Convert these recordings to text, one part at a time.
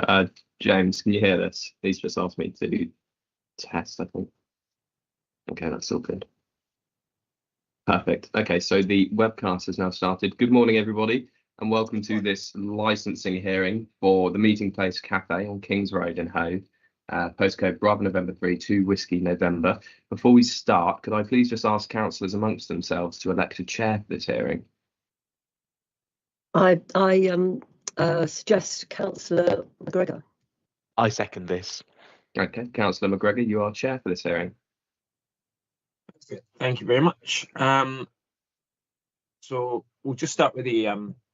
Uh, James, can you hear this? He's just asked me to test, I think. Okay, that's all good. Perfect. Okay, so the webcast has now started. Good morning, everybody, and welcome to this licensing hearing for the Meeting Place Cafe on Kings Road in Hove, postcode Bravo November 3 2 Whiskey November. Before we start, could I please just ask councillors amongst themselves to elect a chair for this hearing? I suggest Councillor McGregor. I second this. Okay, Councillor McGregor, you are chair for this hearing. Thank you very much. So we'll just start with the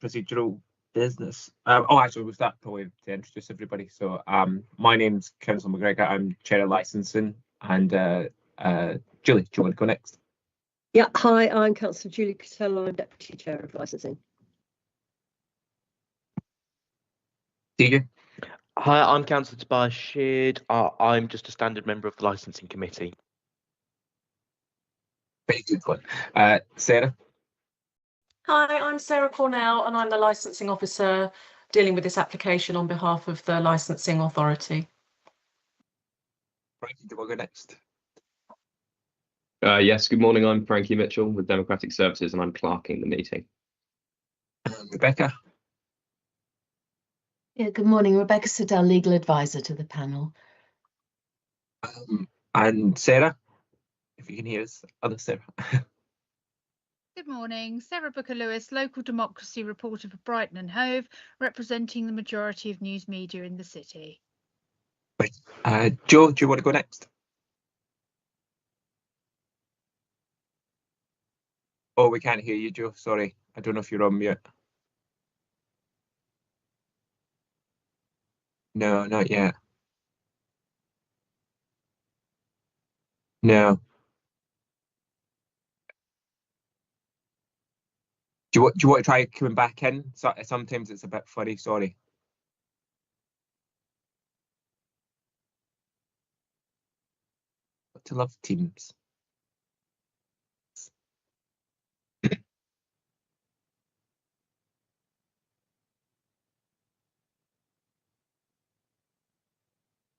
procedural business. Actually, we'll start probably to introduce everybody. So my name's Councillor McGregor. I'm chair of licensing, and Julie, do you want to go next? Yeah, hi, I'm Councillor Julie Costello. I'm deputy chair of licensing. Deegan? Hi, I'm Councillor Tobias Sheard. I'm just a standard member of the licensing committee. Very good one. Sarah? Hi, I'm Sarah Cornell and I'm the licensing officer dealing with this application on behalf of the licensing authority. Frankie, do you want to go next? Yes, good morning. I'm Frankie Mitchell with Democratic Services and I'm clerking the meeting. Rebecca? Yeah, good morning. Rebecca Siddell, legal advisor to the panel. And Sarah, if you can hear us, other Sarah. Good morning, Sarah Booker-Lewis, local democracy reporter for Brighton and Hove, representing the majority of news media in the city. Right. Joe, do you want to go next? Oh, we can't hear you, Joe. Sorry. I don't know if you're on mute. No, not yet. No. Do you want to try coming back in? So, sometimes it's a bit funny, sorry. To love Teams.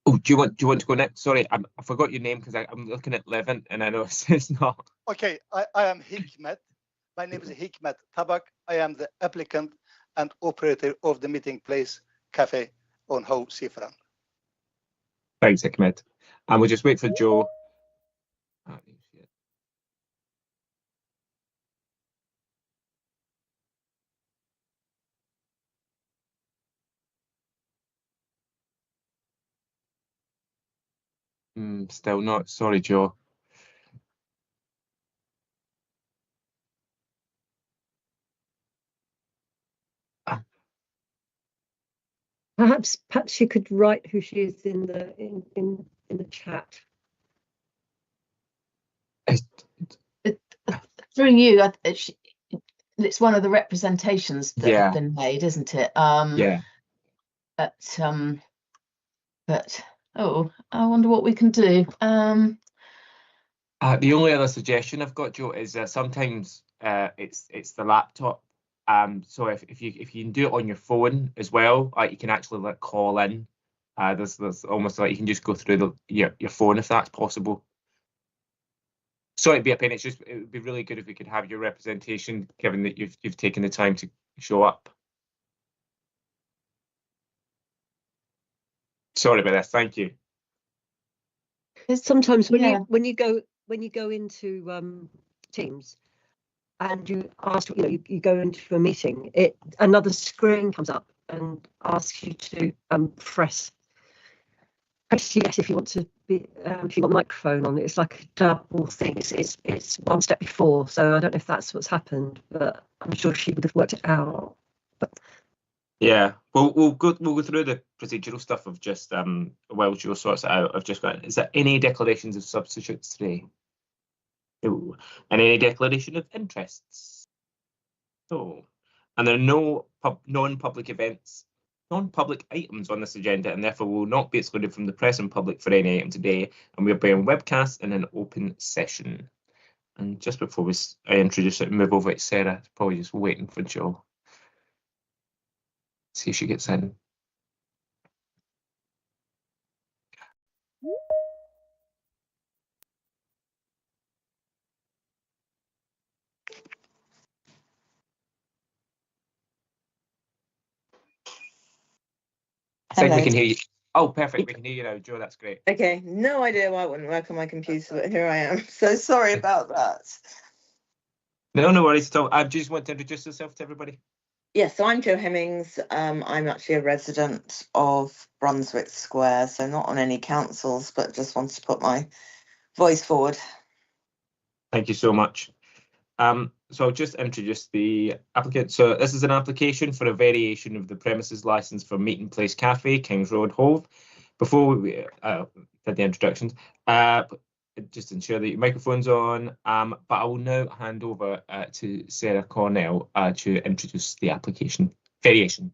Oh, do you want to go next? Sorry, I forgot your name because I'm looking at Levin and I know it's not. Okay, I am Hikmet. My name is Hikmet Tabak. I am the applicant and operator of the Meeting Place Cafe on Hove Seafront. Thanks, Hikmet. And we'll just wait for Joe. Still not. Sorry, Joe. Perhaps you could write who she is in the chat. Through you, it's one of the representations that have been made, isn't it? Yeah. But oh, I wonder what we can do. The only other suggestion I've got, Joe, is sometimes it's the laptop. So if you can do it on your phone as well, you can actually call in. There's almost like you can just go through your phone if that's possible. Sorry to be a pain. It would be really good if we could have your representation, given that you've taken the time to show up. Sorry about this. Thank you. Sometimes when you go into Teams and you ask, you go into a meeting, another screen comes up and asks you to press yes if you want to be if you want the microphone on. It's like a double thing. It's one step before. So I don't know if that's what's happened, but I'm sure she would have worked it out. But yeah, we'll go through the procedural stuff of just while Joe sorts it out. I've just got, is there any declarations of substitutes today? No. And any declaration of interests? No. And there are no non-public items on this agenda, and therefore will not be excluded from the press and public for any item today, and we'll be on webcast in an open session. And just before I introduce it and move over to Sarah, probably just waiting for Joe. See if she gets in. think we Hello. can hear you. Oh, perfect. We can hear you now, Joe. That's great. Okay, no idea why it wouldn't work on my computer, but here I am. So sorry about that. No worries at all. I just want to introduce yourself to everybody. Yes, so I'm Jo Hemmings. I'm actually a resident of Brunswick Square, so not on any councils, but just wanted to put my voice forward. Thank you so much. So I'll just introduce the applicant. So this is an application for a variation of the premises license for Meeting Place Cafe, Kings Road, Hove. Before we did the introductions, just ensure that your microphone's on, but I will now hand over to Sarah Cornell to introduce the application variation.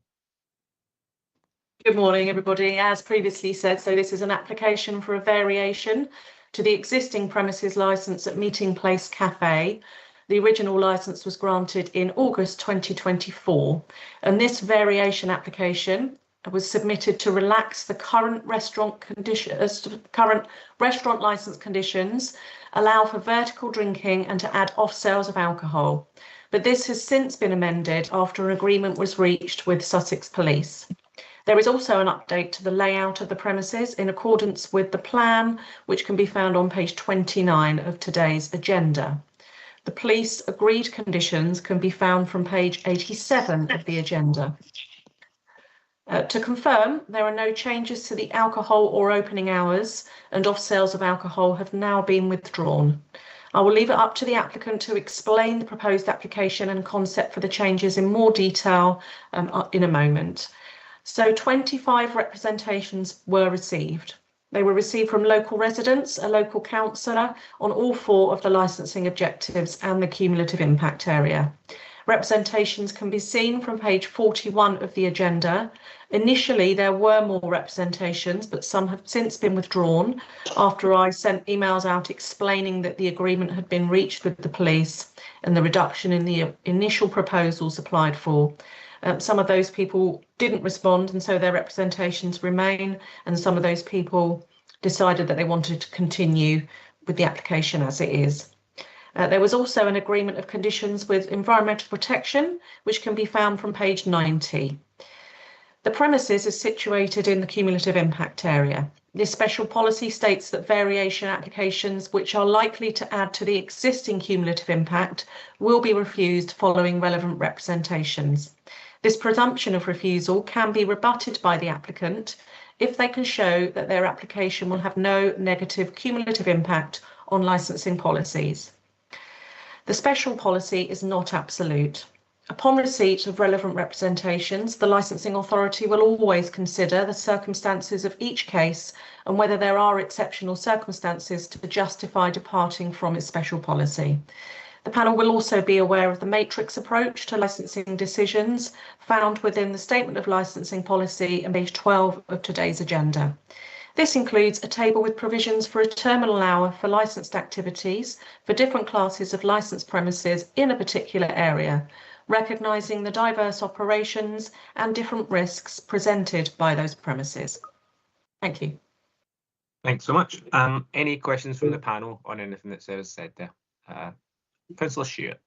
Good morning, everybody. As previously said, so this is an application for a variation to the existing premises licence at Meeting Place Cafe. The original licence was granted in August 2024, and this variation application was submitted to relax the current restaurant licence conditions, allow for vertical drinking and to add off sales of alcohol. But this has since been amended after an agreement was reached with Sussex Police. There is also an update to the layout of the premises in accordance with the plan, which can be found on page 29 of today's agenda. The police agreed conditions can be found from page 87 of the agenda. To confirm, there are no changes to the alcohol or opening hours, and off sales of alcohol have now been withdrawn. I will leave it up to the applicant to explain the proposed application and concept for the changes in more detail in a moment. So 25 representations were received. They were received from local residents, a local councillor on all 4 of the licensing objectives and the cumulative impact area. Representations can be seen from page 41 of the agenda. Initially, there were more representations, but some have since been withdrawn after I sent emails out explaining that the agreement had been reached with the police and the reduction in the initial proposals applied for. Some of those people didn't respond, and so their representations remain, and some of those people decided that they wanted to continue with the application as it is. There was also an agreement of conditions with environmental protection, which can be found from page 90. The premises is situated in the cumulative impact area. This special policy states that variation applications which are likely to add to the existing cumulative impact will be refused following relevant representations. This presumption of refusal can be rebutted by the applicant if they can show that their application will have no negative cumulative impact on licensing policies. The special policy is not absolute. Upon receipt of relevant representations, the licensing authority will always consider the circumstances of each case and whether there are exceptional circumstances to justify departing from its special policy. The panel will also be aware of the matrix approach to licensing decisions found within the Statement of Licensing Policy on page 12 of today's agenda. This includes a table with provisions for a terminal hour for licensed activities for different classes of licensed premises in a particular area, recognising the diverse operations and different risks presented by those premises. Thank you. Thanks so much. Any questions from the panel on anything that Sarah said there? Councillor Stewart.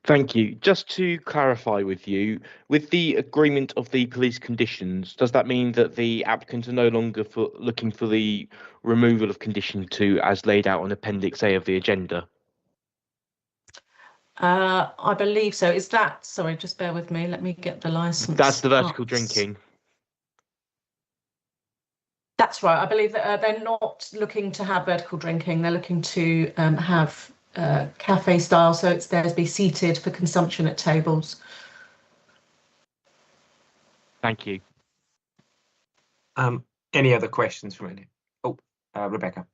Thank you. Just to clarify with you, with the agreement of the police conditions, does that mean that the applicants are no longer looking for the removal of condition 2 as laid out on Appendix A of the agenda? I believe so. Is that, sorry, just bear with me. Let me get the licence. That's the vertical drinking. That's right. I believe that they're not looking to have vertical drinking. They're looking to have cafe style, so it's there to be seated for consumption at tables. Thank you. Any other questions from any? Oh, Rebecca.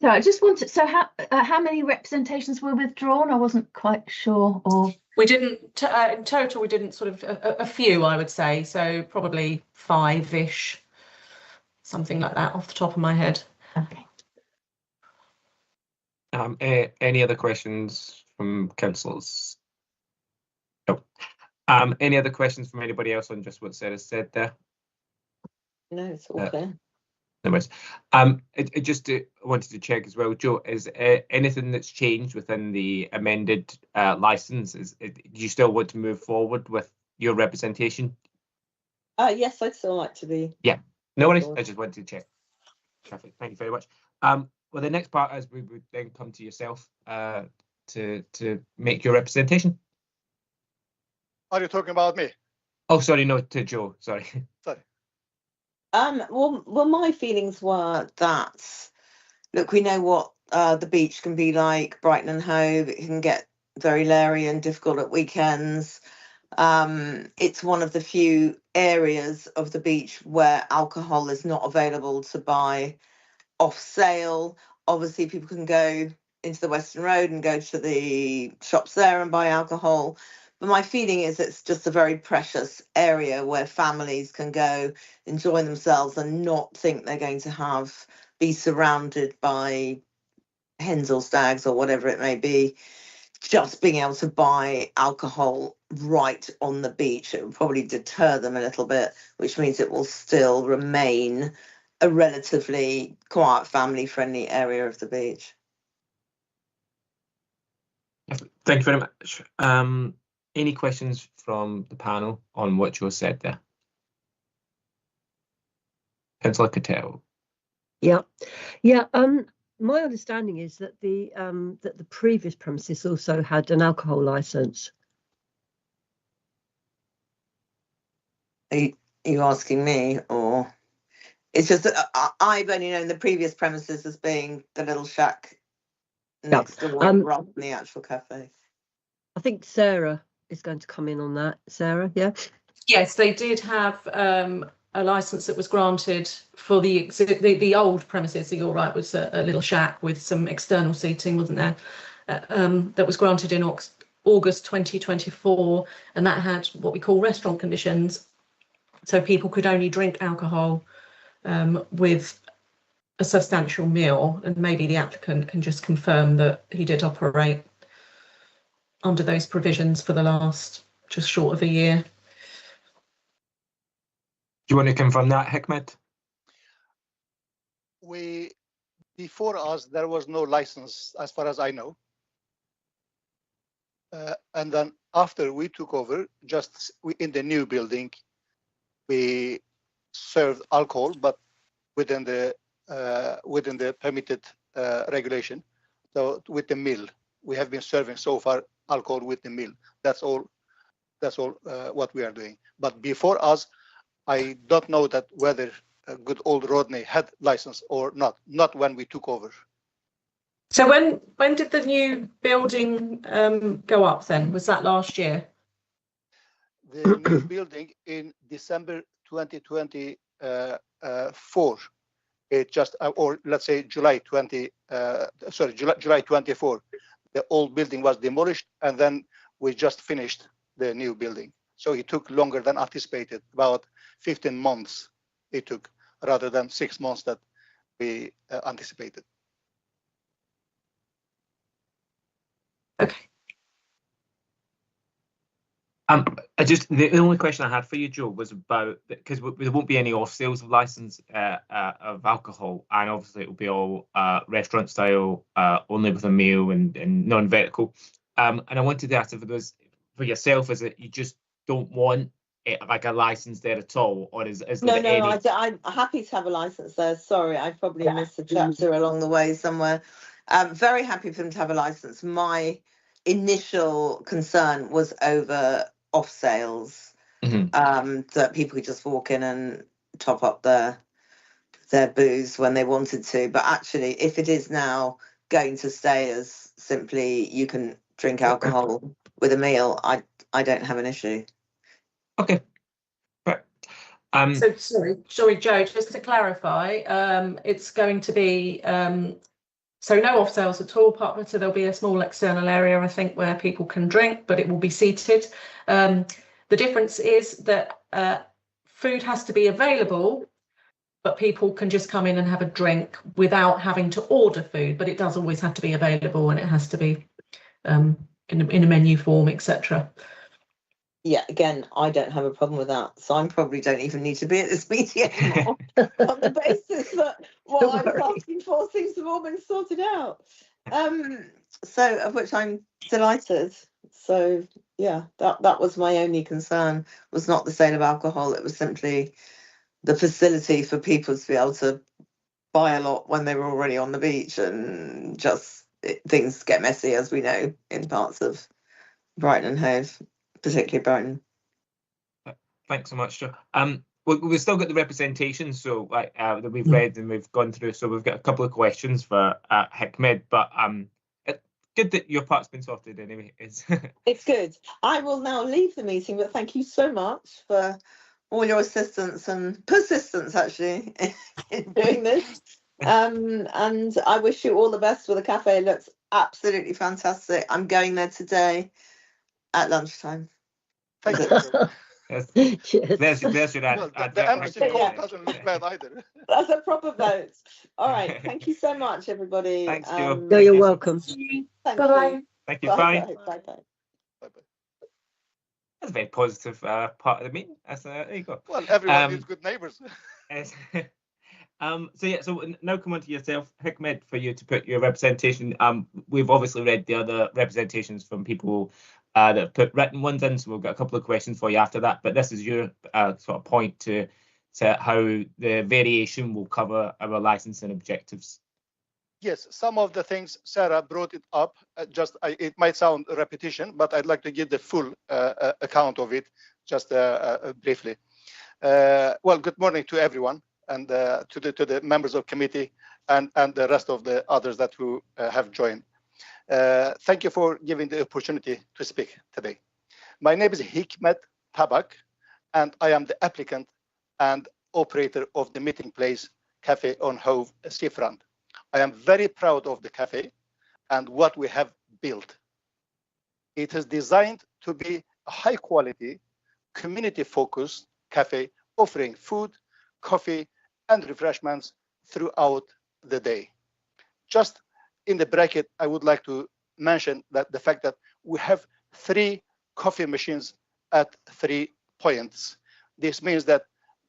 So I just wanted, so how many representations were withdrawn? I wasn't quite sure. Or we didn't in total. We didn't sort of a few, I would say. So probably 5-ish, something like that, off the top of my head. Okay. Any other questions from councillors? No. Any other questions from anybody else on just what Sarah said there? No, it's all clear. No worries. Just wanted to check as well, Joe, is anything that's changed within the amended licence? Do you still want to move forward with your representation? Yes, I'd still like to be. Yeah, no worries. I just wanted to check. Perfect. Thank you very much. Well, the next part is we would then come to yourself to make your representation. Are you talking about me? Oh, sorry, no, to Joe. Sorry. Sorry. Well, my feelings were that, look, we know what the beach can be like, Brighton and Hove. It can get very leery and difficult at weekends. It's one of the few areas of the beach where alcohol is not available to buy off sale. Obviously, people can go into the Western Road and go to the shops there and buy alcohol. But my feeling is it's just a very precious area where families can go enjoy themselves and not think they're going to be surrounded by hens or stags or whatever it may be. Just being able to buy alcohol right on the beach, it will probably deter them a little bit, which means it will still remain a relatively quiet, family-friendly area of the beach. Thank you very much. Any questions from the panel on what you said there? Councillor Cattell. Yeah. My understanding is that the previous premises also had an alcohol licence. Are you asking me, or it's just that I've only known the previous premises as being the little shack next door rather than the actual cafe? I think Sarah is going to come in on that. Sarah, yeah? Yes, they did have a licence that was granted for the old premises. So you're right, was a little shack with some external seating, wasn't there? That was granted in August 2024, and that had what we call restaurant conditions. So people could only drink alcohol with a substantial meal, and maybe the applicant can just confirm that he did operate under those provisions for the last just short of a year. Do you want to confirm that, Hikmet? Before us, there was no license, as far as I know. And then after we took over, in the new building, we served alcohol, but within the permitted regulation. So with the mill, we have been serving so far alcohol with the mill. That's all what we are doing. But before us, I don't know that whether good old Rodney had license or not. Not when we took over. So when did the new building go up then? Was that last year? The new building in December 2024. It just, or let's say July 24. The old building was demolished, and then we just finished the new building. So it took longer than anticipated, about 15 months it took, rather than 6 months that we anticipated. Okay. The only question I had for you, Joe, was about, because there won't be any off sales of license of alcohol, and obviously it will be all restaurant style, only with a meal and non-vertical. And I wanted to ask if it was for yourself, is it you just don't want it like a license there at all, or is No, there any... I'm happy to have a license there. Sorry, I probably missed a chapter along the way somewhere. I'm very happy for them to have a license. My initial concern was over off sales, that people could just walk in and top up their booze when they wanted to. But actually, if it is now going to stay as simply you can drink alcohol with a meal, I don't have an issue. Okay. Right. So sorry, Joe, just to clarify, it's going to be so no off sales at all, so there'll be a small external area, I think, where people can drink, but it will be seated. The difference is that food has to be available, but people can just come in and have a drink without having to order food, but it does always have to be available, and it has to be in a menu form, etc. Yeah, again, I don't have a problem with that, so I probably don't even need to be at this meeting anymore on the basis that what I was asking for seems to have all been sorted out. So, of which I'm delighted. So yeah, that was my only concern, was not the sale of alcohol. It was simply the facility for people to be able to buy a lot when they were already on the beach, and just things get messy, as we know, in parts of Brighton and Hove, particularly Brighton. Thanks so much, Jo. We've still got the representation, so that we've read and we've gone through. So we've got a couple of questions for Hikmet, but good that your part's been sorted anyway. It's good. I will now leave the meeting, but thank you so much for all your assistance and persistence, actually, in doing this. And I wish you all the best with the cafe. It looks absolutely fantastic. I'm going there today at lunchtime. Thank you. There's your ad. Well, the empty hall doesn't look bad either. That's a proper vote. All right. Thank you so much, everybody. Thanks, Jo. No, you're welcome. Bye-bye. Thank you. Bye. Bye-bye. That's a very positive part of the meeting. There you go. Well, everyone needs good neighbours. So now come on to yourself, Hikmet, for you to put your representation. We've obviously read the other representations from people that have put written ones in, so we've got a couple of questions for you after that. But this is your sort of point to how the variation will cover our licensing objectives. Yes, some of the things Sarah brought it up. It might sound a repetition, but I'd like to give the full account of it just briefly. Well, good morning to everyone, and to the members of committee and the rest of the others that who have joined. Thank you for giving the opportunity to speak today. My name is Hikmet Tabak, and I am the applicant and operator of the Meeting Place Cafe on Hove Seafront. I am very proud of the cafe and what we have built. It is designed to be a high quality, community focused cafe offering food, coffee, and refreshments throughout the day. Just in the bracket, I would like to mention that the fact that we have 3 coffee machines at 3 points. This means that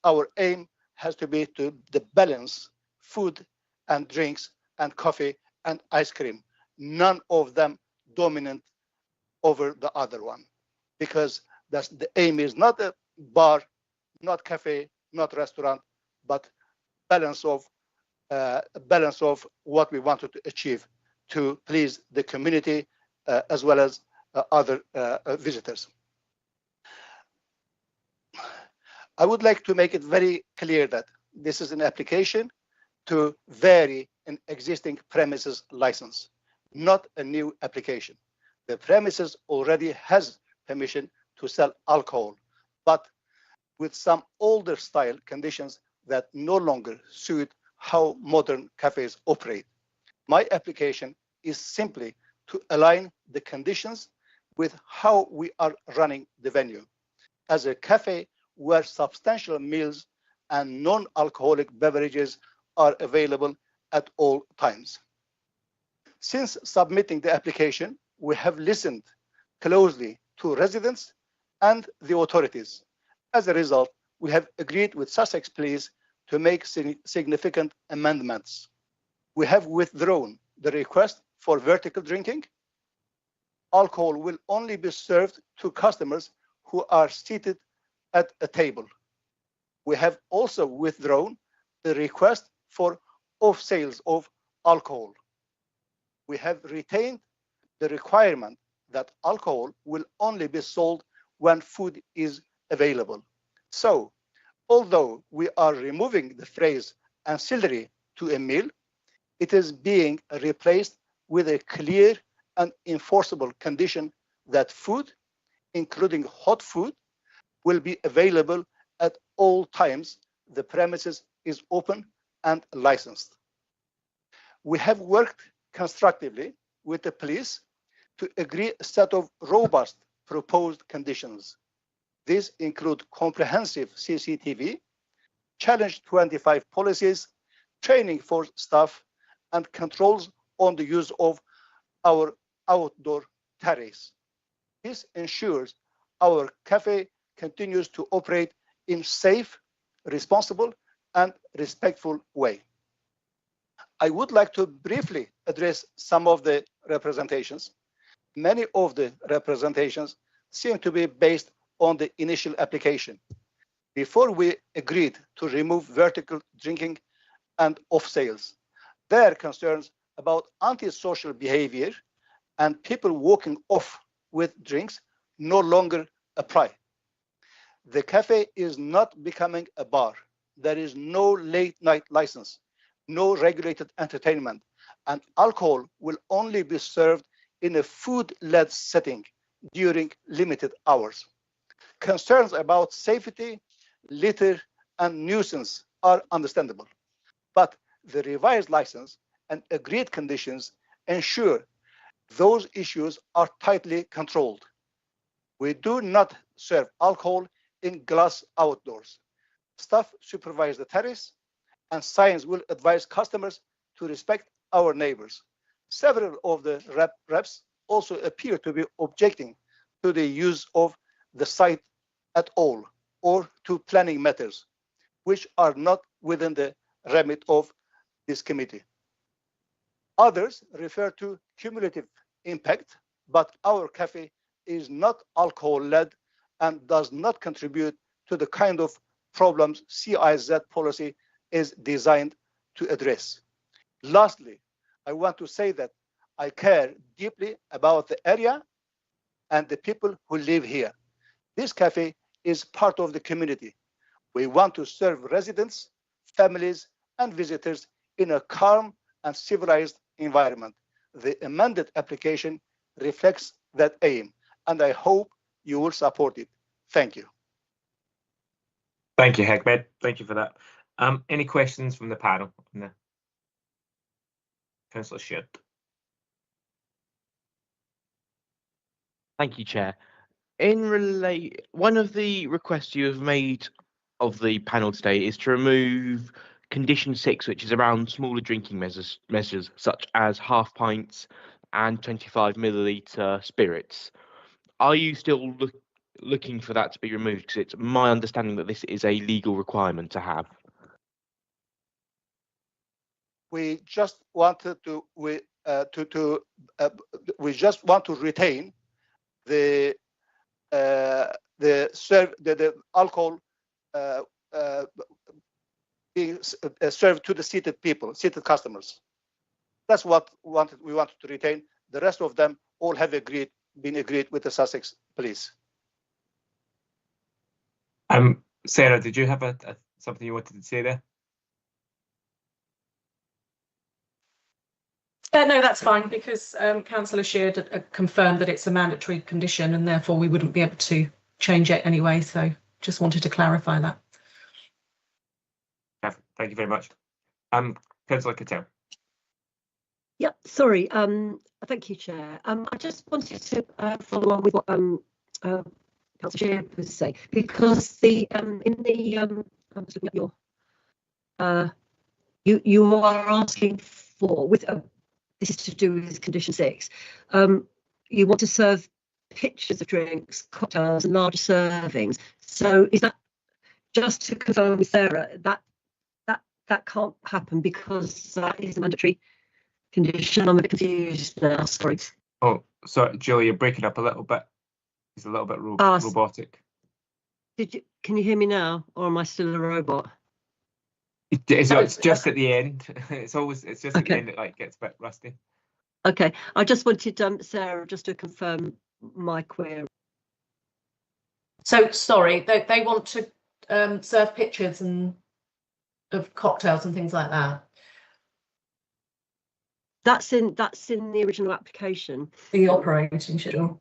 our aim has to be to balance food and drinks and coffee and ice cream, none of them dominant over the other one, because that's the aim is not a bar, not cafe, not restaurant, but balance of what we wanted to achieve to please the community as well as other visitors. I would like to make it very clear that this is an application to vary an existing premises license, not a new application. The premises already has permission to sell alcohol, but with some older style conditions that no longer suit how modern cafes operate. My application is simply to align the conditions with how we are running the venue as a cafe where substantial meals and non-alcoholic beverages are available at all times. Since submitting the application, we have listened closely to residents and the authorities. As a result, we have agreed with Sussex Police to make significant amendments. We have withdrawn the request for vertical drinking. Alcohol will only be served to customers who are seated at a table. We have also withdrawn the request for off sales of alcohol. We have retained the requirement that alcohol will only be sold when food is available. So, although we are removing the phrase ancillary to a meal, it is being replaced with a clear and enforceable condition that food, including hot food, will be available at all times the premises is open and licensed. We have worked constructively with the police to agree a set of robust proposed conditions. These include comprehensive CCTV, Challenge 25 policies, training for staff, and controls on the use of our outdoor terrace. This ensures our cafe continues to operate in safe, responsible, and respectful way. I would like to briefly address some of the representations. Many of the representations seem to be based on the initial application. Before we agreed to remove vertical drinking and off sales, there are concerns about antisocial behavior and people walking off with drinks no longer apply. The cafe is not becoming a bar. There is no late night license, no regulated entertainment, and alcohol will only be served in a food-led setting during limited hours. Concerns about safety, litter, and nuisance are understandable, but the revised license and agreed conditions ensure those issues are tightly controlled. We do not serve alcohol in glass outdoors. Staff supervise the terrace, and signs will advise customers to respect our neighbors. Several of the reps also appear to be objecting to the use of the site at all or to planning matters, which are not within the remit of this committee. Others refer to cumulative impact, but our cafe is not alcohol-led and does not contribute to the kind of problems CIZ policy is designed to address. Lastly, I want to say that I care deeply about the area and the people who live here. This cafe is part of the community. We want to serve residents, families, and visitors in a calm and civilized environment. The amended application reflects that aim, and I hope you will support it. Thank you. Thank you, Hegmed. Thank you for that. Any questions from the panel? No. Councillor Sheard. Thank you, Chair. One of the requests you have made of the panel today is to remove condition 6, which is around smaller drinking measures such as half pints and 25 milliliter spirits. Are you still looking for that to be removed? Because it's my understanding that this is a legal requirement to have. We just wanted to we just want to retain the alcohol being served to the seated people, seated customers. That's what we wanted to retain. The rest of them all have been agreed with the Sussex Police. Sarah, did you have something you wanted to say there? No, that's fine, because Councillor Sheard confirmed that it's a mandatory condition and therefore we wouldn't be able to change it anyway. So just wanted to clarify that. Thank you very much. Councillor Cattell. Yeah, sorry. Thank you, Chair. I just wanted to follow on with what Councillor Sheard was saying, because the in the I'm just looking at your you are asking for with this is to do with condition 6. You want to serve pictures of drinks, cocktails, and larger servings. So is that, just to confirm with Sarah, that can't happen because that is a mandatory condition? I'm a bit confused now. Sorry. Oh, sorry, Julie, you're breaking up a little bit. It's a little bit robotic. Can you hear me now, or am I still a robot? It's just at the end. It's just at the end it gets a bit rusty. Okay, I just wanted Sarah just to confirm my query. So sorry, they want to serve pictures of cocktails and things like that. That's in the original application. The operating schedule.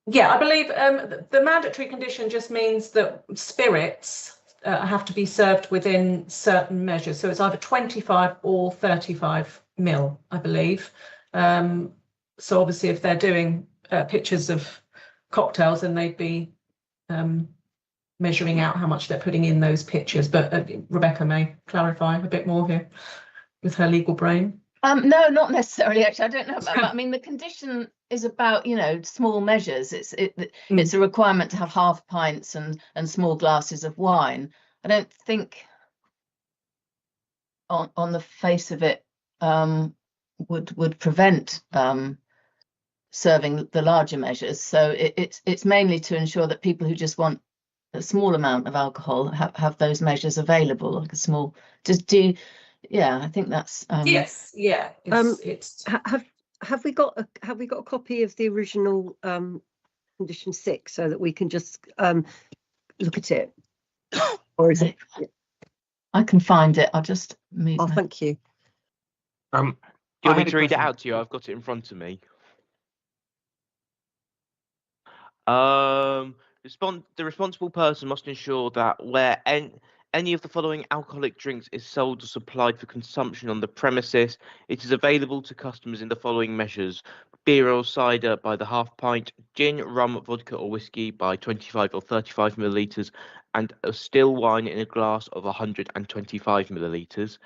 Yeah, I believe the mandatory condition just means that spirits have to be served within certain measures. So it's either 25 or 35 mil, I believe. So obviously if they're doing pictures of cocktails, then they'd be measuring out how much they're putting in those pictures. But Rebecca may clarify a bit more here with her legal brain. No, not necessarily, actually. I don't know about that. I mean, the condition is about, small measures. It's a requirement to have half pints and small glasses of wine. I don't think on the face of it, would prevent serving the larger measures. So it's mainly to ensure that people who just want a small amount of alcohol have those measures available, like a small, yeah, I think that's yes, yeah. It's have we got a copy of the original condition 6 so that we can just look at it? Or is it? I can find it. I'll just move. Oh, thank you. Do you want me to read it out to you? I've got it in front of me. The responsible person must ensure that where any of the following alcoholic drinks is sold or supplied for consumption on the premises, it is available to customers in the following measures: beer or cider by the half pint, gin, rum, vodka or whiskey by 25 or 35 millilitres, and a still wine in a glass of 125 millilitres.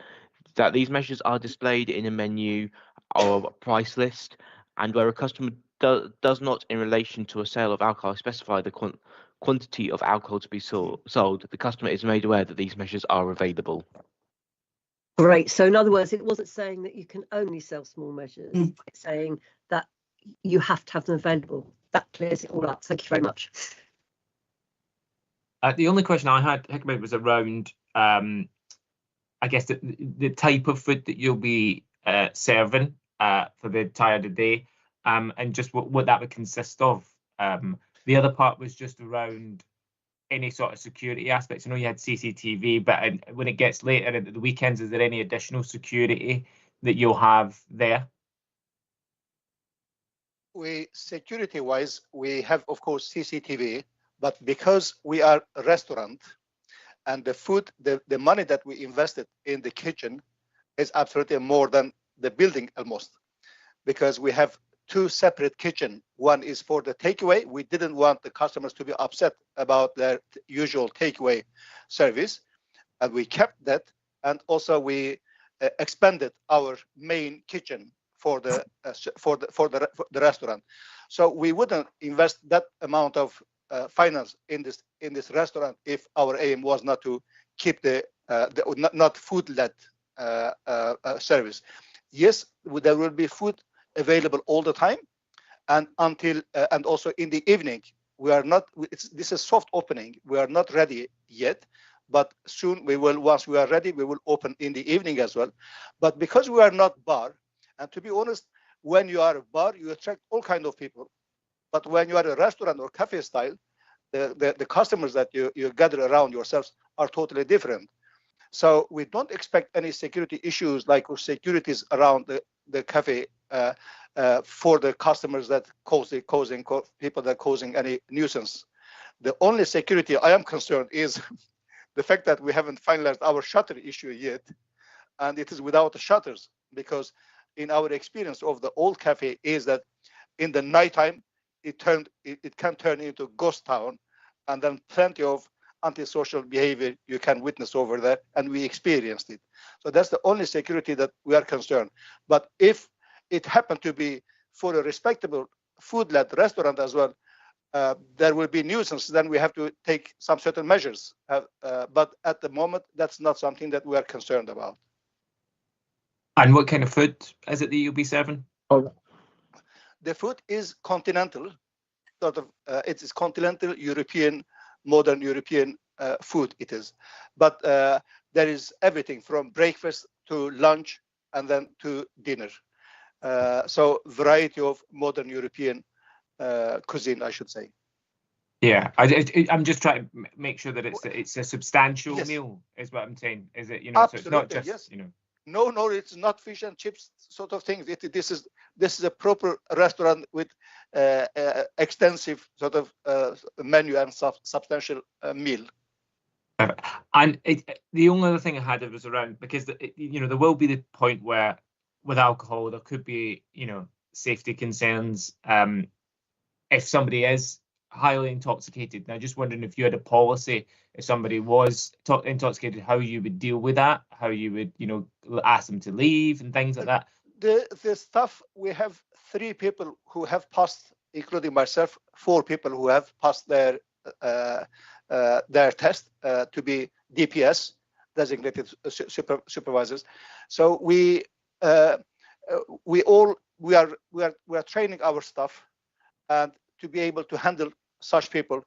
That these measures are displayed in a menu or price list, and where a customer does not, in relation to a sale of alcohol, specify the quantity of alcohol to be sold, the customer is made aware that these measures are available. Great. So in other words, it wasn't saying that you can only sell small measures. It's saying that you have to have them available. That clears it all up. Thank you very much. The only question I had, Hikmet, was around, I guess, the type of food that you'll be serving for the entire day, and just what that would consist of. The other part was just around any sort of security aspects. I know you had CCTV, but when it gets later at the weekends, is there any additional security that you'll have there? Security-wise, we have, of course, CCTV, but because we are a restaurant and the food, the money that we invested in the kitchen is absolutely more than the building almost, because we have two separate kitchen. One is for the takeaway. We didn't want the customers to be upset about their usual takeaway service, and we kept that. And also we expanded our main kitchen for the restaurant. So we wouldn't invest that amount of finance in this restaurant if our aim was not to keep the not food-led service. Yes, there will be food available all the time, and until and also in the evening. We are not. This is soft opening. We are not ready yet, but soon we will. Once we are ready, we will open in the evening as well. But because we are not bar, and to be honest, when you are a bar, you attract all kinds of people. But when you are a restaurant or cafe style, the customers that you gather around yourselves are totally different. So we don't expect any security issues like securities around the cafe for the customers that causing people that causing any nuisance. The only security I am concerned is the fact that we haven't finalized our shutter issue yet, and it is without the shutters, because in our experience of the old cafe is that in the nighttime it can turn into ghost town, and then plenty of antisocial behavior you can witness over there, and we experienced it. So that's the only security that we are concerned. But if it happened to be for a respectable food-led restaurant as well, there will be nuisance, then we have to take some certain measures. But at the moment, that's not something that we are concerned about. And what kind of food is it that you'll be serving? The food is continental, sort of. It is continental European, modern European food. It is, but there is everything from breakfast to lunch and then to dinner. So variety of modern European cuisine, I should say. Yeah, I'm just trying to make sure that it's a substantial Yes. meal, is what I'm saying. Is it, Absolutely, so it's not just, yes. No, it's not fish and chips sort of things. This is a proper restaurant with extensive sort of menu and substantial meal. And the only other thing I had was around, because there will be the point where with alcohol there could be safety concerns if somebody is highly intoxicated. Now, just wondering if you had a policy if somebody was intoxicated, how you would deal with that, how you would ask them to leave and things like that. The staff, we have 3 people who have passed, including myself, 4 people who have passed their test to be DPS, designated supervisors. So we we are training our staff and to be able to handle such people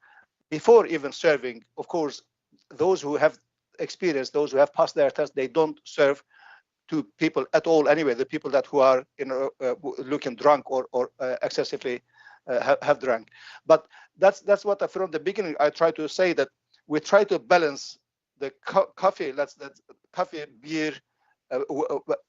before even serving. Of course, those who have experience, those who have passed their test, they don't serve to people at all anyway. The people who are looking drunk or excessively have drunk. But that's what from the beginning I try to say, that we try to balance the coffee, that's coffee, beer,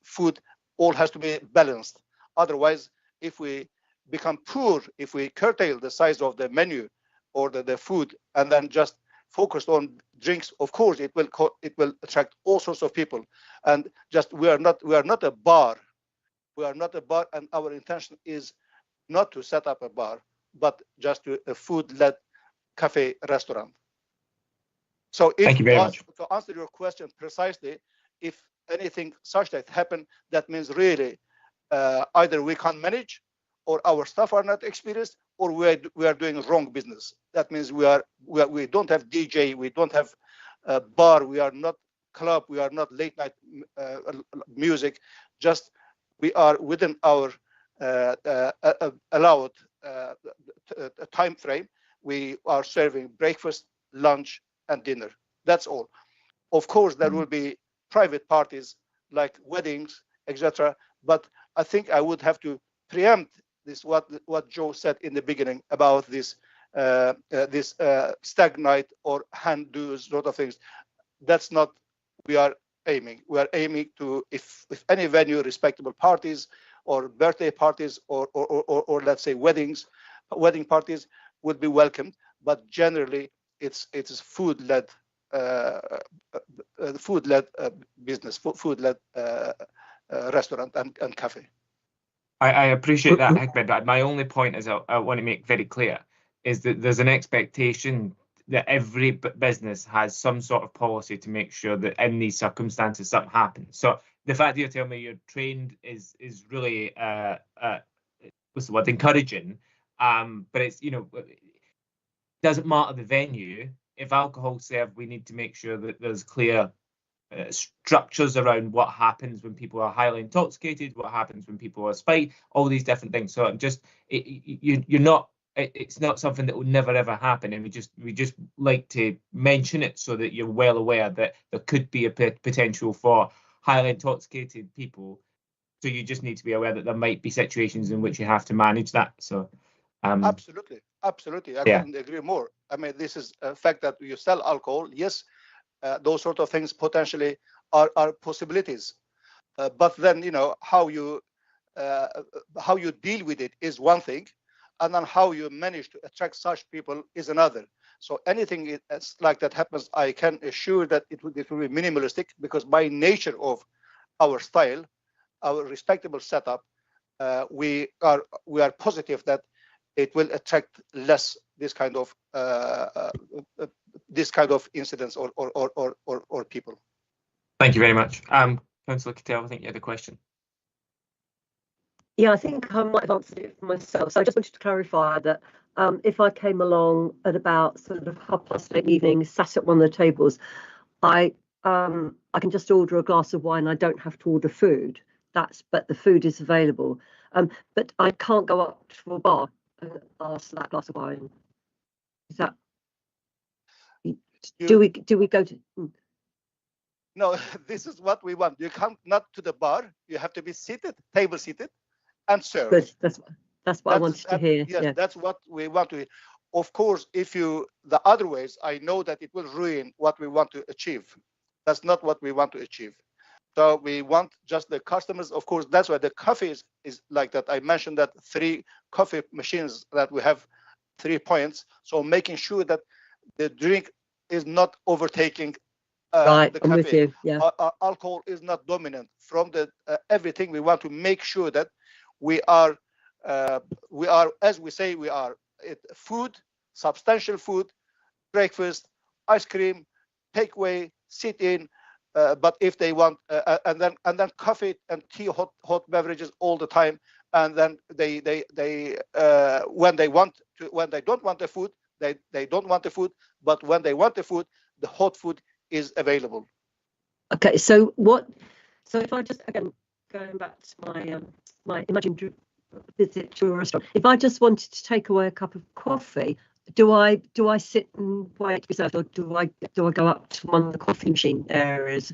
food, all has to be balanced. Otherwise, if we become poor, if we curtail the size of the menu or the food and then just focused on drinks, of course it will attract all sorts of people. And just we are not a bar. We are not a bar, and our intention is not to set up a bar, but just a food-led cafe restaurant. So Thank you very much. To answer your question precisely, if anything such that happen, that means really either we can't manage, or our staff are not experienced, or we are doing wrong business. That means we don't have DJ, we don't have a bar, we are not club, we are not late night music. Just we are within our allowed time frame. We are serving breakfast, lunch, and dinner. That's all. Of course, there will be private parties like weddings, etc. But I think I would have to preempt this what Joe said in the beginning about this stag night or hand do's sort of things. That's not we are aiming. We are aiming to if any venue, respectable parties or birthday parties or let's say wedding parties would be welcomed. But generally, it's food-led business, food-led restaurant and cafe. I appreciate that, Hikmet, but my only point is I want to make very clear is that there's an expectation that every business has some sort of policy to make sure that in these circumstances something happens. So the fact that you're telling me you're trained is really what's the word, encouraging. But it's, you know, it doesn't matter the venue. If alcohol's served, we need to make sure that there's clear structures around what happens when people are highly intoxicated, what happens when people are spiked, all these different things. So I'm just, you're not, it's not something that will never ever happen, and we just like to mention it so that you're well aware that there could be a potential for highly intoxicated people. So you just need to be aware that there might be situations in which you have to manage that. So absolutely, I couldn't agree more. I mean, this is a fact that you sell alcohol. Yes, those sort of things potentially are possibilities, but then, you know, how you deal with it is one thing, and then how you manage to attract such people is another. So anything like that happens, I can assure that it will be minimalistic, because by nature of our style, our respectable setup, we are positive that it will attract less this kind of incidents or people. Thank you very much. Councillor Cattell, I think you had a question. Yeah, I think I might have answered it for myself. So I just wanted to clarify that if I came along at about sort of 8:30 evening, sat at one of the tables, I can just order a glass of wine. I don't have to order food. But the food is available. But I can't go up to a bar and ask for that glass of wine. Is that? Do we go to? No, this is what we want. You come not to the bar. You have to be seated, table seated, and serve. Good. That's what I wanted to hear. Yes, yeah. That's what we want to hear. Of course, if the other ways, I know that it will ruin what we want to achieve. That's not what we want to achieve. So we want just the customers. Of course, that's why the coffee is like that. I mentioned that 3 coffee machines that we have 3 points. So making sure that the drink is not overtaking right, the I'm cafe. with you. Yeah. Alcohol is not dominant. From the everything, we want to make sure that we are, as we say, we are food, substantial food, breakfast, ice cream, takeaway, sit in. But if they want, and then coffee and tea, hot beverages all the time, and then they when they don't want the food, they don't want the food. But when they want the food, the hot food is available. Okay. So what? So if I just again going back to my imagined visit to a restaurant. If I just wanted to take away a cup of coffee, do I sit and wait to be served, or do I go up to one of the coffee machine areas?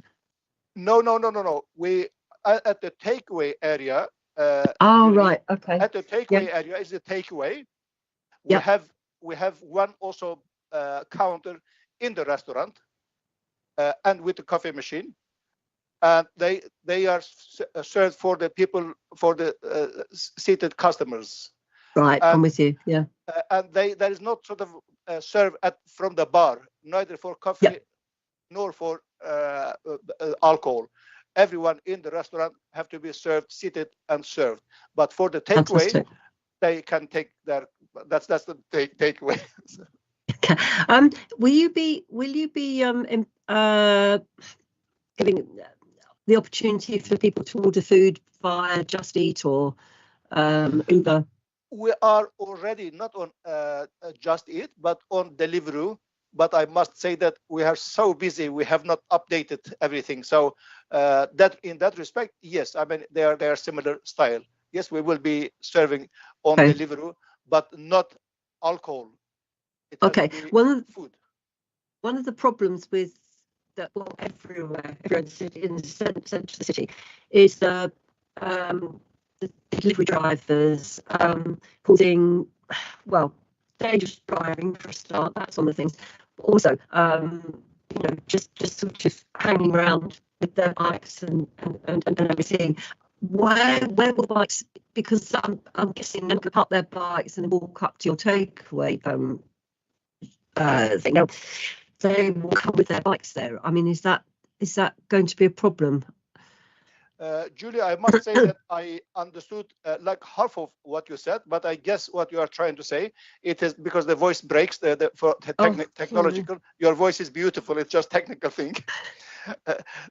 No. We at the takeaway area. Right. Okay. At the takeaway area is the takeaway. We have one also counter in the restaurant, and with the coffee machine, and they are served for the people, for the seated customers. Right, I'm with you. Yeah. And there is not sort of served from the bar, neither for coffee nor for alcohol. Everyone in the restaurant have to be served seated and served. But for the takeaway, they can take their. That's the takeaway. Okay. Will you be giving the opportunity for people to order food via Just Eat or Uber? We are already not on Just Eat, but on Deliveroo. But I must say that we are so busy, we have not updated everything. So that in that respect, yes, I mean they are similar style. Yes, we will be serving on Deliveroo, but not alcohol. Okay. One of the problems with that, well, everywhere in the centre of the city, is the delivery drivers causing, well, dangerous driving for a start. That's one of the things. But also, just sort of hanging around with their bikes and everything. Where will bikes? Because I'm guessing they'll park their bikes and walk up to your takeaway thing. Now, they will come with their bikes there. I mean, is that going to be a problem? Julia, I must say that I understood like half of what you said, but I guess what you are trying to say, it is because the voice breaks technological. Your voice is beautiful. It's just technical thing.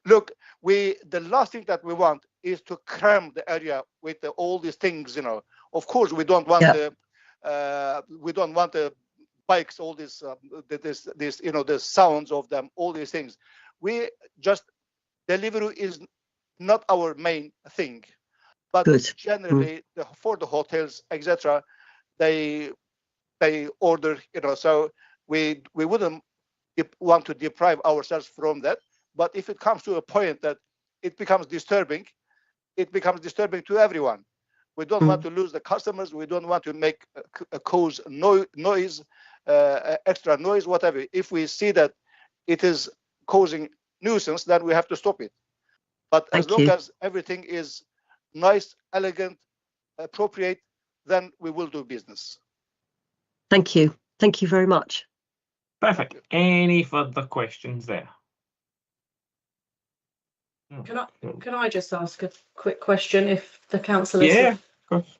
Look, the last thing that we want is to cram the area with all these things. Of course, we don't want the bikes, all this, the sounds of them, all these things. We just Deliveroo is not our main thing, but generally for the hotels, etc., they order, so we wouldn't want to deprive ourselves from that. But if it comes to a point that it becomes disturbing to everyone. We don't want to lose the customers. We don't want to cause noise, extra noise, whatever. If we see that it is causing nuisance, then we have to stop it. But as long as everything is nice, elegant, appropriate, then we will do business. Thank you. Thank you very much. Perfect. Any further questions there? Can I just ask a quick question if the council is? Yeah, of course.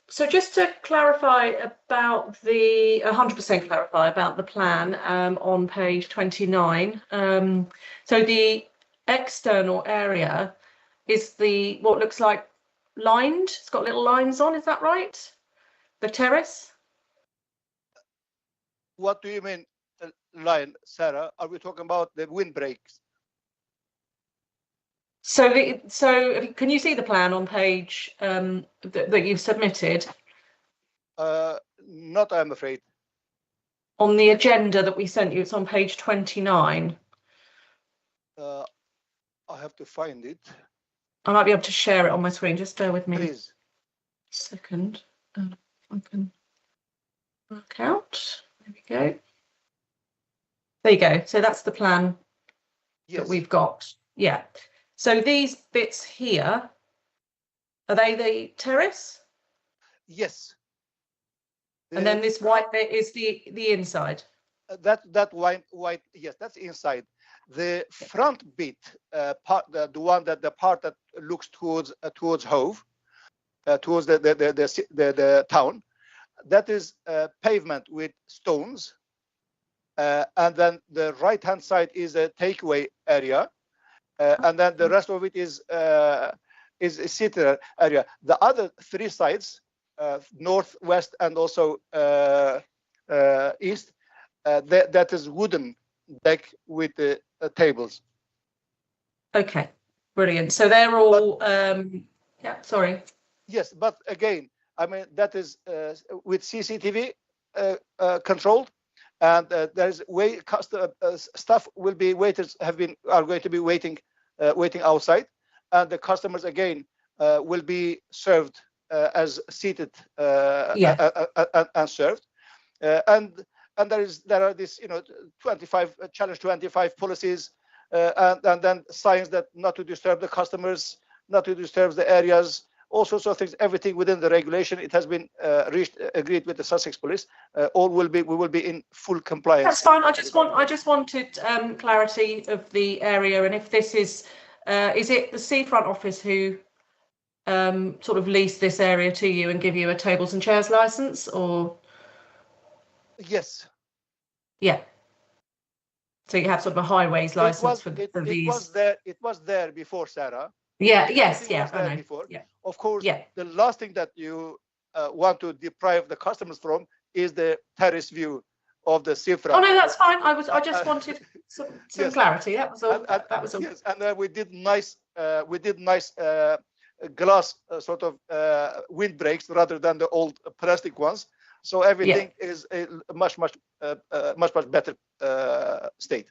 So just to clarify about 100% clarify about the plan on page 29. So the external area is what looks like lined. It's got little lines on. Is that right? The terrace. What do you mean line, Sarah? Are we talking about the windbreaks? So can you see the plan on page that you've submitted? Not, I'm afraid. On the agenda that we sent you, it's on page 29. I have to find it. I might be able to share it on my screen. Just bear with me. Please. A second. I can work out. There we go. There you go. So that's the plan that we've got. Yeah. So these bits here, are they the terrace? Yes. And then this white bit is the inside. That white, yes, that's inside. The front bit, part, the part that looks towards Hove, towards the town, that is pavement with stones, and then the right-hand side is a takeaway area. And then the rest of it is a seated area. The other three sides, north, west, and also east, that is wooden deck with the tables. Okay, Brilliant. So they're all, yeah, sorry. Yes, but again, I mean, that is with CCTV controlled, and there's staff will be are going to be waiting outside, and the customers again will be served as seated and served, and there are this 25 challenge 25 policies, and then signs that not to disturb the customers, not to disturb the areas, all sorts of things, everything within the regulation. It has been agreed with the Sussex Police. We will be in full compliance. That's fine. I just wanted clarity of the area, and if this is it the Seafront office who sort of lease this area to you and give you a tables and chairs license, or? Yes. Yeah. So you have sort of a highways license for these. It was there before, Sarah. Yeah. Yes. Yeah. I know. Before. Yeah. Of course. Yeah. The last thing that you want to deprive the customers from is the terrace view of the seafront. Oh no, that's fine. I just wanted some yes. clarity. That was all. That was all. Yes, and we did nice glass sort of windbreaks rather than the old plastic ones. So everything is a much better state.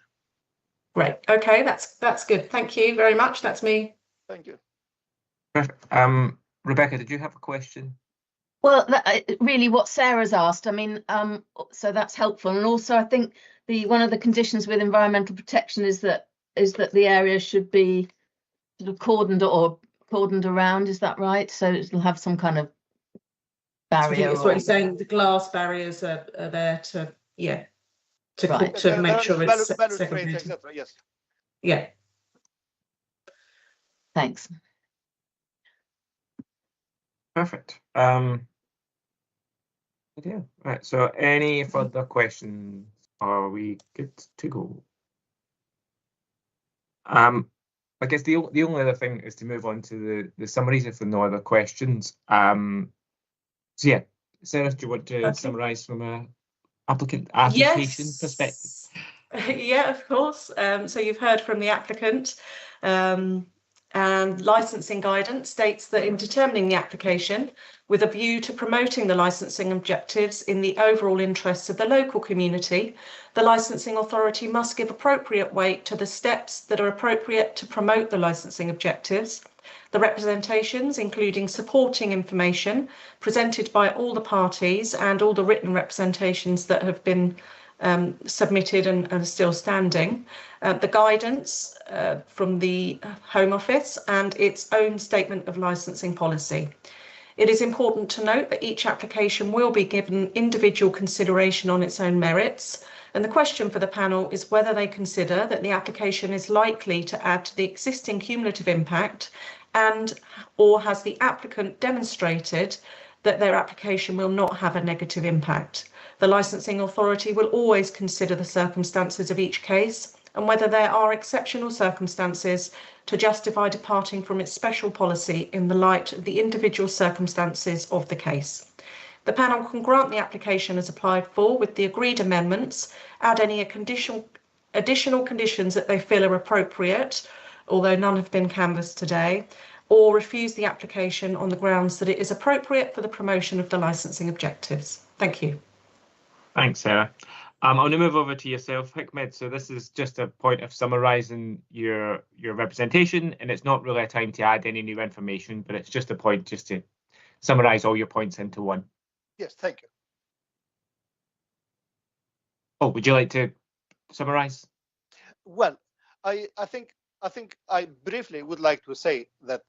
Great. Okay, that's good. Thank you very much. That's me. Thank you. Perfect. Rebecca, did you have a question? Well, really what Sarah's asked, I mean, so that's helpful. And also I think one of the conditions with environmental protection is that the area should be sort of cordoned around. Is that right? So it'll have some kind of barrier. I think that's what you're saying. The glass barriers are there to to make sure it's segregated. Yes. Yeah. Thanks. Perfect. Yeah. Right. So, any further questions? Are we good to go? I guess the only other thing is to move on to the summaries if there are no other questions. So yeah, Sarah, do you want to summarise from a application perspective? Yeah, of course. So you've heard from the applicant, and licensing guidance states that in determining the application with a view to promoting the licensing objectives in the overall interests of the local community, the licensing authority must give appropriate weight to the steps that are appropriate to promote the licensing objectives, the representations, including supporting information presented by all the parties and all the written representations that have been submitted and are still standing, the guidance from the Home Office and its own statement of licensing policy. It is important to note that each application will be given individual consideration on its own merits, and the question for the panel is whether they consider that the application is likely to add to the existing cumulative impact, or has the applicant demonstrated that their application will not have a negative impact. The licensing authority will always consider the circumstances of each case and whether there are exceptional circumstances to justify departing from its special policy in the light of the individual circumstances of the case. The panel can grant the application as applied for with the agreed amendments, add any additional conditions that they feel are appropriate, although none have been canvassed today, or refuse the application on the grounds that it is appropriate for the promotion of the licensing objectives. Thank you. Thanks, Sarah. I'm going to move over to yourself, Hikmet. So this is just a point of summarising your representation, and it's not really a time to add any new information, but it's just a point just to summarise all your points into one. Yes, thank you. Oh, would you like to summarise? Well, I think I briefly would like to say that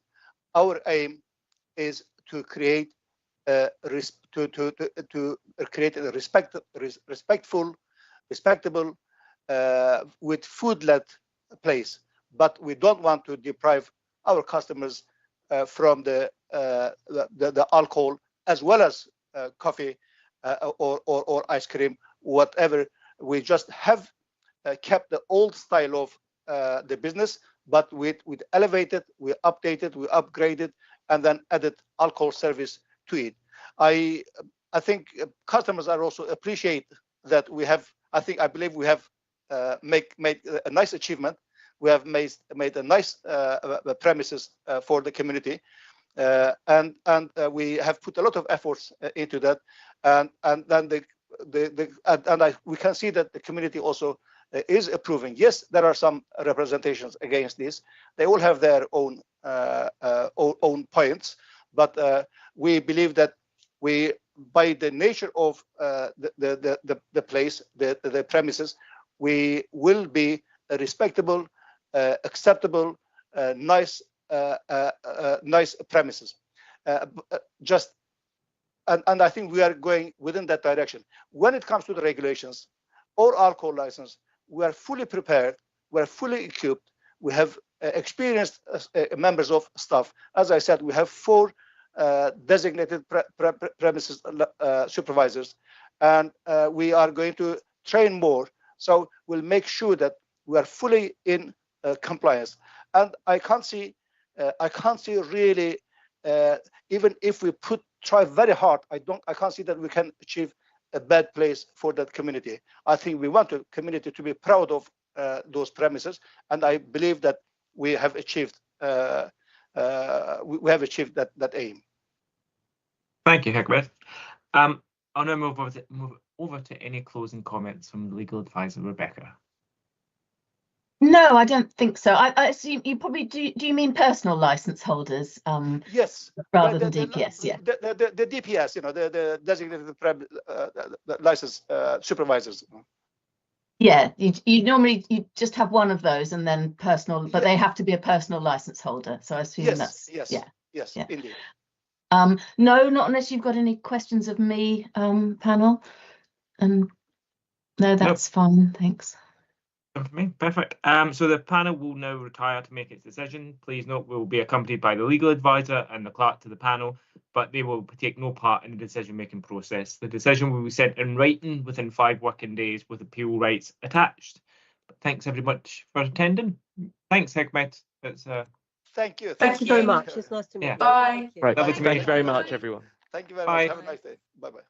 our aim is to create create a respectable, with food-led place. But we don't want to deprive our customers from the alcohol as well as coffee or ice cream, whatever. We just have kept the old style of the business, but we elevated, we updated, we upgraded, and then added alcohol service to it. I think customers are also appreciate that we have. I believe we have made a nice achievement we have made a nice premises for the community, and we have put a lot of efforts into that, and then we can see that the community also is approving. Yes, there are some representations against this. They all have their own points, but we believe that we, by the nature of the place, the premises, we will be a respectable, acceptable, nice premises. And I think we are going within that direction. When it comes to the regulations or alcohol license, we are fully prepared, we are fully equipped, we have experienced members of staff. As I said, we have 4 designated premises supervisors, and we are going to train more. So we'll make sure that we are fully in compliance. And I can't see really, even if we try very hard, I can't see that we can achieve a bad place for that community. I think we want the community to be proud of those premises, and I believe that we have achieved that aim. Thank you, Hikmet. I'll now move over to any closing comments from legal advisor Rebecca. No, I don't think so. I assume you probably do. Do you mean personal license holders? Yes. Rather than DPS, yeah. The DPS, the designated license supervisors. Yeah, you normally just have one of those and then personal, but they have to be a personal license holder. So I assume that's yes, indeed. No, not unless you've got any questions of me, panel. No, that's fine. Thanks. For me, perfect. So the panel will now retire to make its decision. Please note we will be accompanied by the legal advisor and the clerk to the panel, but they will take no part in the decision-making process. The decision will be sent in writing within 5 working days with appeal rights attached. But thanks very much for attending. Thanks, Hikmet. Thank you. Thank you very much. It's nice to meet you. Bye. Right. Lovely to meet Thank you you. very much, everyone. Thank you very Bye. much. Have a nice day. Bye-bye.